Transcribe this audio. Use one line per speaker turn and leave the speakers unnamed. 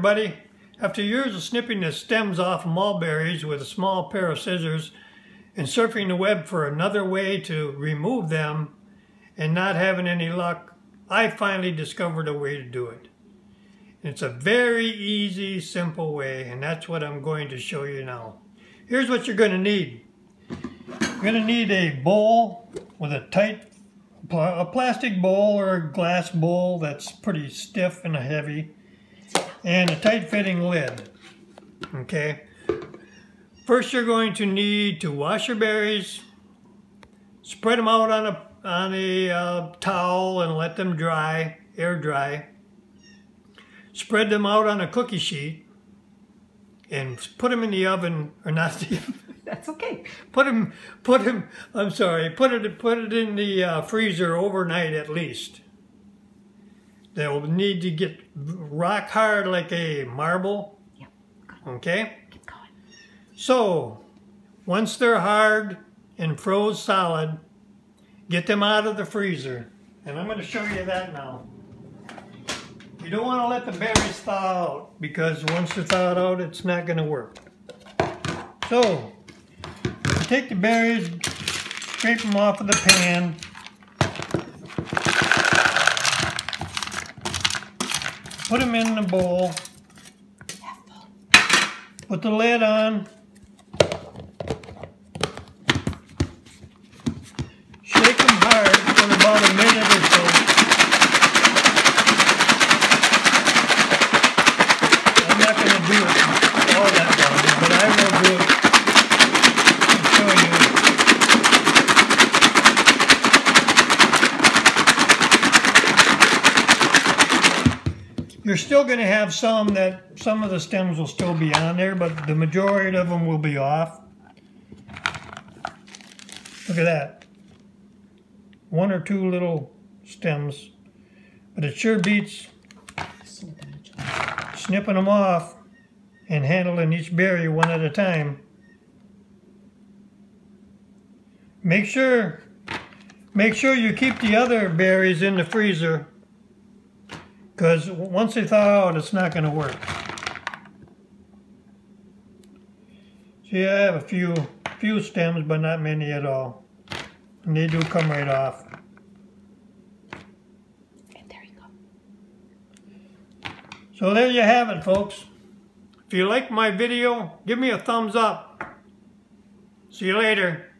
everybody. After years of snipping the stems off mulberries with a small pair of scissors and surfing the web for another way to remove them and not having any luck, I finally discovered a way to do it. It's a very easy, simple way, and that's what I'm going to show you now. Here's what you're going to need. You're going to need a bowl with a plastic bowl or a glass bowl that's pretty stiff and heavy, and a tight-fitting lid. Okay. First, you're going to need to wash your berries, spread them out on a towel and let them dry, air dry. Spread them out on a cookie sheet and put them in the oven, or not the oven.
That's okay.
Put it in the freezer overnight at least. They'll need to get rock hard like a marble.
Yep.
Okay?
Keep going.
So, once they're hard and froze solid, get them out of the freezer. And I'm going to show you that now. You don't want to let the berries thaw out, because once they're thawed out, it's not going to work. So, you take the berries, scrape them off of the pan. Put them in the bowl. Put the lid on. Shake them hard for about a minute or so. I'm not going to do it all that long, but I will do it to show you. You're still going to have some of the stems will still be on there, but the majority of them will be off. Look at that. One or two little stems, but it sure beats snipping them off and handling each berry one at a time. Make sure you keep the other berries in the freezer, because once they thaw out, it's not going to work. See, I have a few stems, but not many at all. And they do come right off.
And there you go.
So there you have it, folks. If you like my video, give me a thumbs up. See you later.